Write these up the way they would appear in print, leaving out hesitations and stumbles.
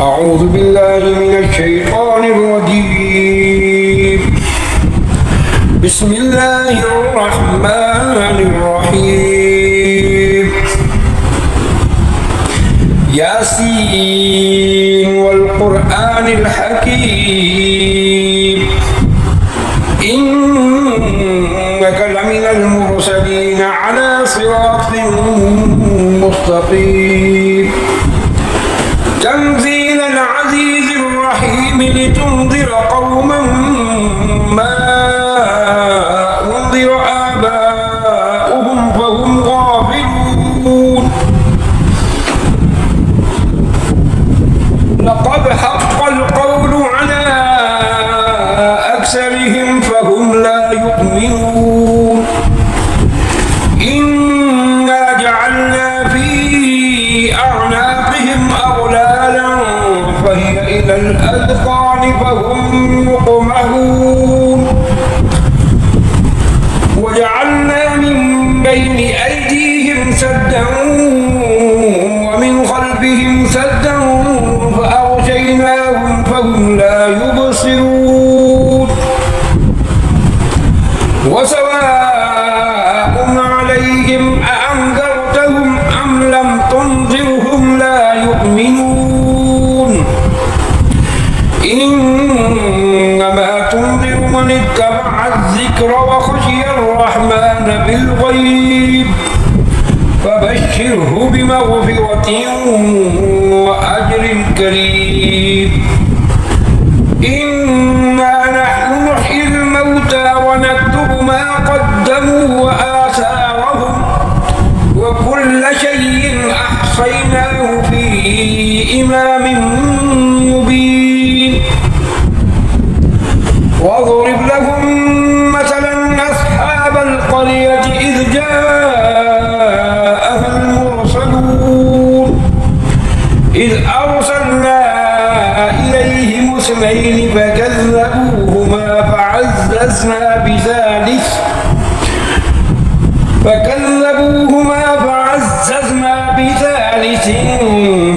أعوذ بالله من الشيطان الرجيم. بسم الله الرحمن الرحيم. ياسين والقرآن الحكيم إنك لمن المرسلين على صراط مستقيم تنزيل العزيز الرحيم لتنذر قوما ما أنذر آباؤهم فهم غافلون. لقد حق القول على أكثرهم فهم لا يؤمنون. إنا جعلنا في أعناقهم أغلالا فهي إلى الأذقان فهم مقمحون. وجعلنا من بين أيديهم سدا ومن خلفهم سدا فأغشيناهم فهم لا يبصرون. وسواء عليهم أأنذرتهم أم لم تنذرهم لا يؤمنون. إنما تنذر من اتبع الذكر وخشي الرحمن بالغيب فبشره بمغفرة وأجر كريم. إنا نحن نحيي الموتى ونكتب ما قدموا وآثارهم وكل شيء أحصيناه في إمام مبين. واضرب لهم مثلا أصحاب القرية إذ جاءها المرسلون إذ أرسلنا إليهم اثنين فكذبوهما فعززنا بثالث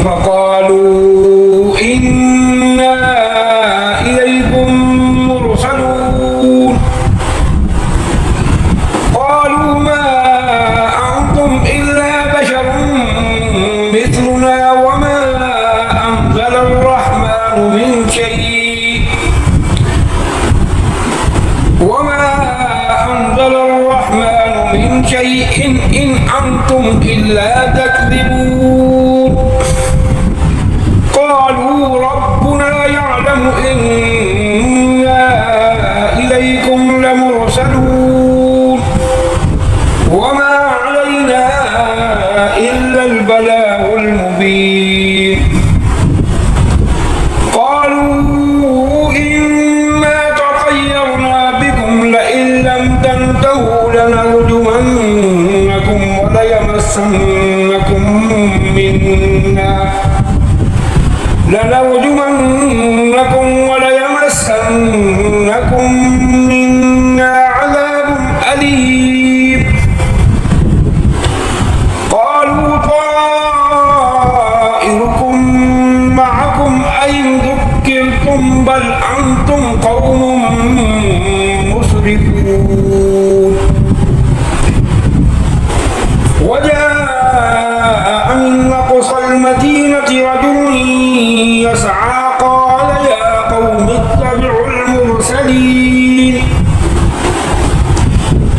فقالوا إنا إليكم مرسلون. قالوا ما أنتم إلا بشر مثلنا وما أنزل الرحمن من شيء إن أنتم إلا تكذبون. قالوا ربنا يعلم إنا إليكم لمرسلون وما علينا إلا البلاغ المبين. قالوا إنا تطيرنا بكم لئن لم تنتهوا لنرجمنكم وليمسنكم منا عذاب أليم. قالوا طائركم معكم أئن ذكرتم بل أنتم قوم مسرفون. وجاء من أقصى المدينة رجل يسعى قال يا قوم اتبعوا المرسلين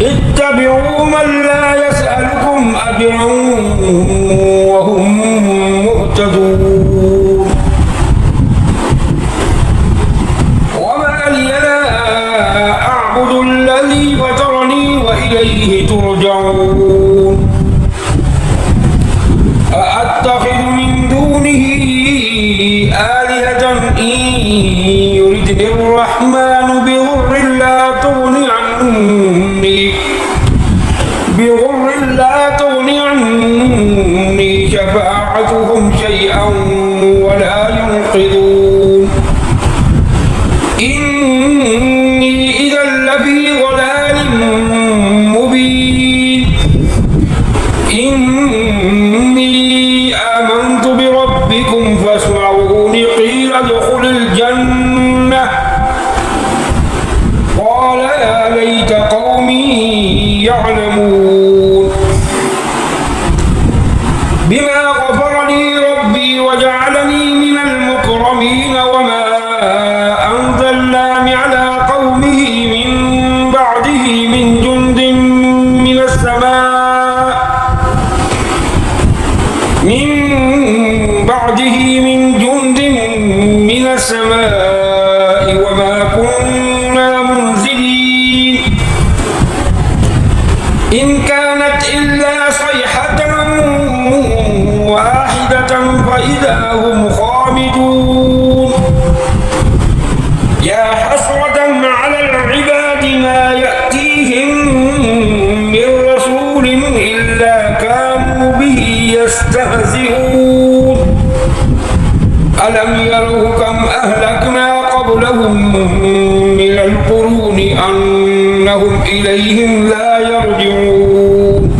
اتبعوا من لا يسألكم أجرا وهم مهتدون. وما لي لا أعبد الذي فطرني وإليه ترجعون. أأتخذ من دونه آلهة إن يردني الرحمن بضر لا تغني عني شفاعتهم شيئا ولا ينقذون. إني إذا لفي ضلال مبين. ألم يروا كم أهلكنا قبلهم من القرون أنهم إليهم لا يرجعون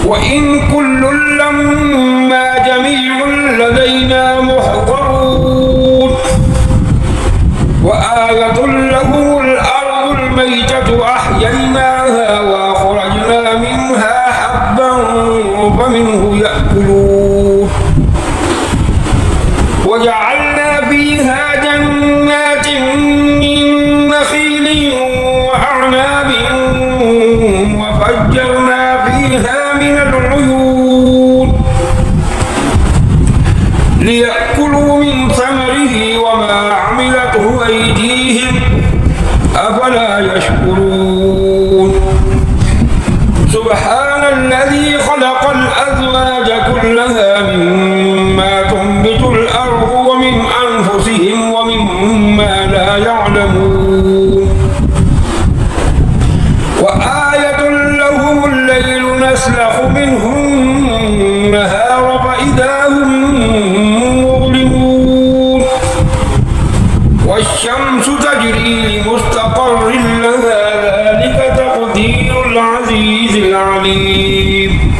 وإن كل لما جميع لدينا محضرون وآية لهم الأرض الميتة أحييناها وأخرجنا منها حبا فمنه يأكلون وجعلنا فيها جنات من نخيل وأعناب وفجرنا فيها من العيون ليأكلوا من ثمره وما عملته أيديهم أفلا يشكرون سبحان الذي خلق الأزواج كلها مما تنبت الأرض ومن أنفسهم ومما لا يعلمون وآية لهم الليل نسلخ منه النهار فإذا هم مظلمون والشمس تجري لمستقر لها ذلك تقدير العزيز العليم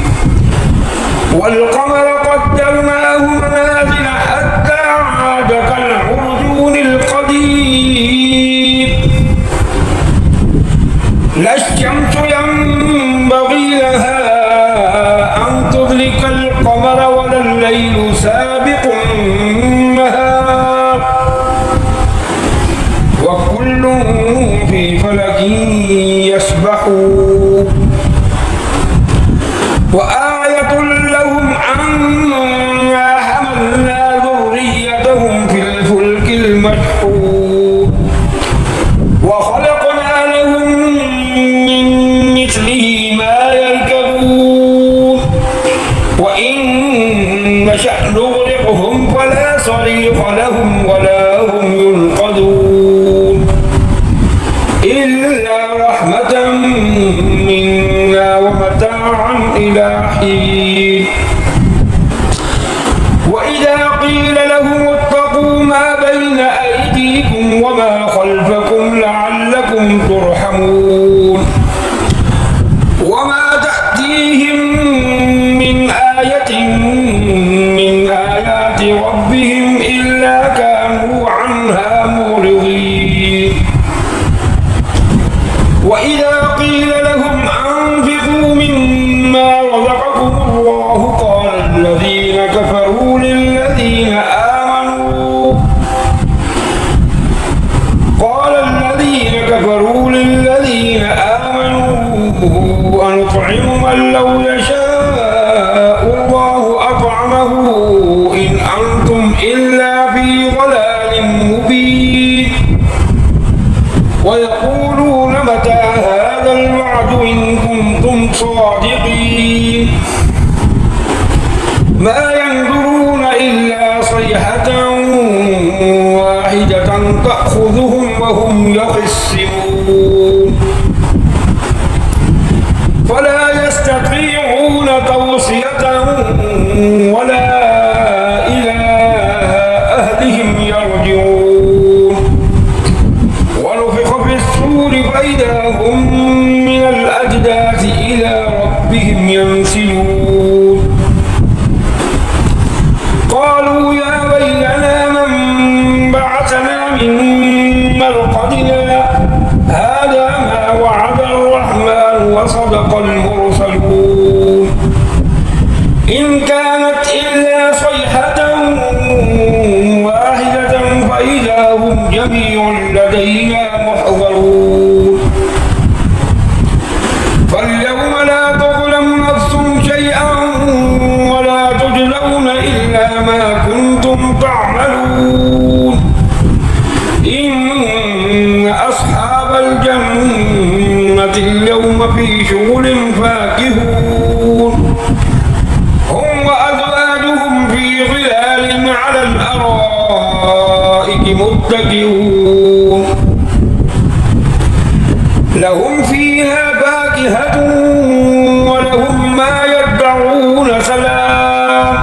والقمر قدرناه منازل حتى عاد كالعرجون القديم لا الشمس ينبغي لها أن تدرك القمر ولا الليل سابق النهار وكل في فلك يسبحون وآية لهم أنا حملنا ذريتهم في الفلك المشحون وخلقنا لهم من مثله ما يركبون وإن نشأ نغرقهم فلا صريخ لهم ولا هم ينقذون إلا رحمة منا ومتاعا إلى حين وإذا قيل لهم اتقوا ما بين أيديكم وما خلفكم لعلكم ترحمون وما تأتيهم من آية من آيات ربهم إلا كانوا عنها معرضين وإذا قيل لهم أنفقوا مما رزقكم الله قال الذين كفروا للذين آمنوا أنطعم من لو يشاء الله أطعمه إن أنتم إلا في ضلال مبين ويقولون متى هذا الوعد إن كنتم صادقين ما ينظرون إلا صيحة واحدة تأخذهم وهم يخصمون فلا يستطيعون توصية ولا إلى أهلهم يرجعون ونفخ في الصور فإذا هم من الأجداث إلى ربهم ينسلون قالوا يا ويلنا من بعثنا من مرقدنا هذا ما وعد الرحمن وصدق المرسلون إن كانت إلا صيحة واحدة فإذا هم جميع لدينا محضرون فاليوم لا تظلم نفس شيئا ولا تجزون إلا ما كنتم تعملون إن أصحاب الجنة اليوم في شغل فاكهون هم وأزواجهم في ظلال على الأرائك متكئون لهم فيها فاكهة ولهم ما يدعون سلام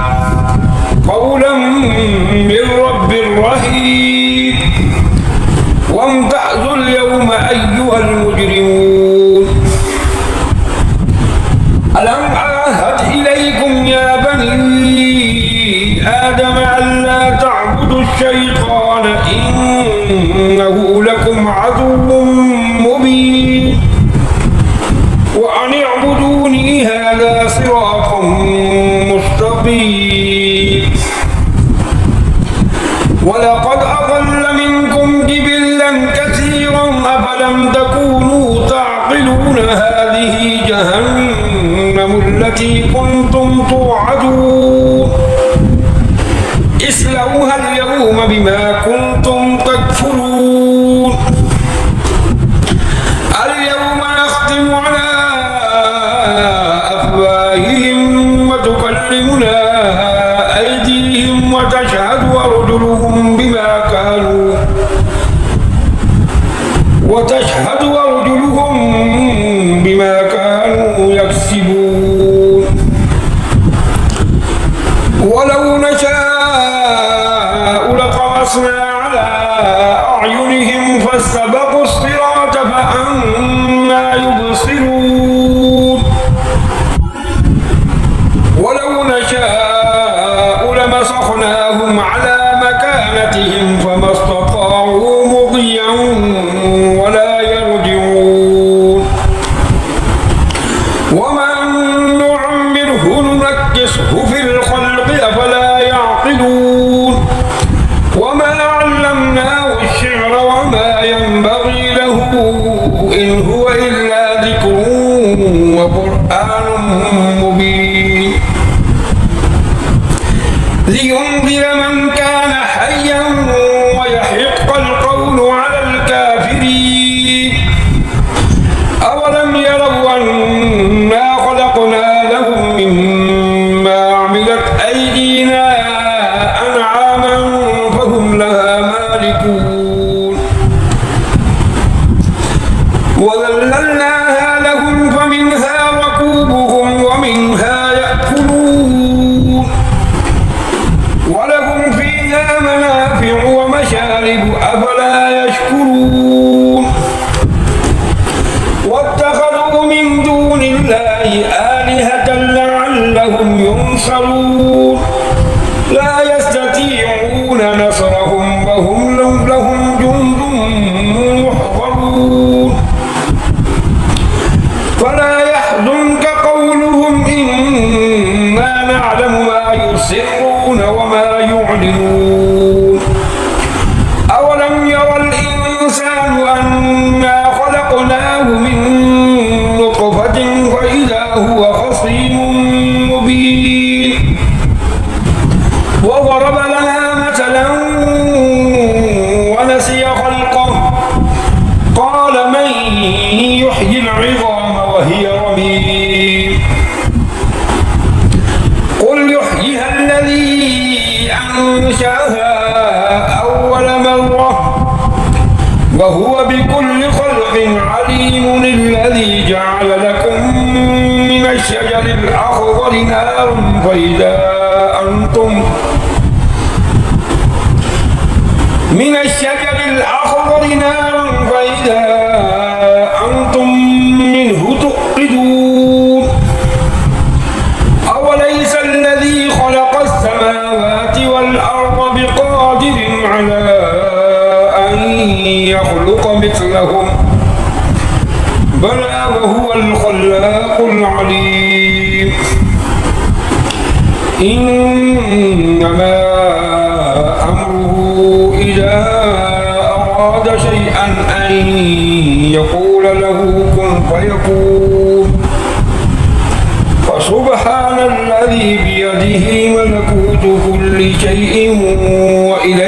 الرحيم وامتازوا اليوم أيها المجرمون ألم أعهد إليكم يا بني آدم ألا تعبدوا الشيطان إنه لكم عدو مبين وأن اعبدوني هذا صراط مستقيم ولقد أضل منكم جبلا كثيرا أفلم تكونوا تعقلون هذه جهنم التي كنتم توعدون اصلوها اليوم بما كنتم تكفرون اليوم نختم على أفواههم وتكلمنا أيديهم وتشهد أرجلهم بما كانوا يكسبون ولو نشاء لطمسنا على أعينهم فاستبقوا الصراط فأنى يبصرون ولو نشاء لمسخناهم على مكانتهم فما استطاعوا مضيا ولا يرجعون ومن نعمره ننكسه في الخلق أفلا يعقلون وما علمناه الشعر وما ينبغي له إن هو إلا ذكر وقرآن مبين لينذر من كان حيا ويحق القول على الكافرين أولم يروا أنا خلقنا لهم مما عملت أيدينا أنعاما فهم لها مالكون وذللناها لهم فمنها ركوبهم ومنها يأكلون ولهم فيها منافع ومشارب أفلا يشكرون واتخذوا من دون الله آلهة لعلهم ينصرون لا يستطيعون نصرهم وهم لهم جند محضرون فلا يحزنك قولهم إنا نعلم ما يسرون وما يعلنون أولم يرى الإنسان أنا خلقناه من نطفة فإذا هو خصيم مبين وضرب لنا مثلا ونسي خلقه قال من يحيي العظام وهي رميم قل يحييها الذي أنشأها أول مرة وهو بكل خلق عليم الذي جعل لكم من الشجر الأخضر نارا فإذا أنتم منه توقدون أوليس الذي خلق السماوات والأرض بقادر على أن يخلق مثلهم بلى وهو الخلاق العليم إنما أمره إذا أراد شيئا أن يقول له كن فيكون فسبحان الذي بيده ملكوت كل شيء وإليه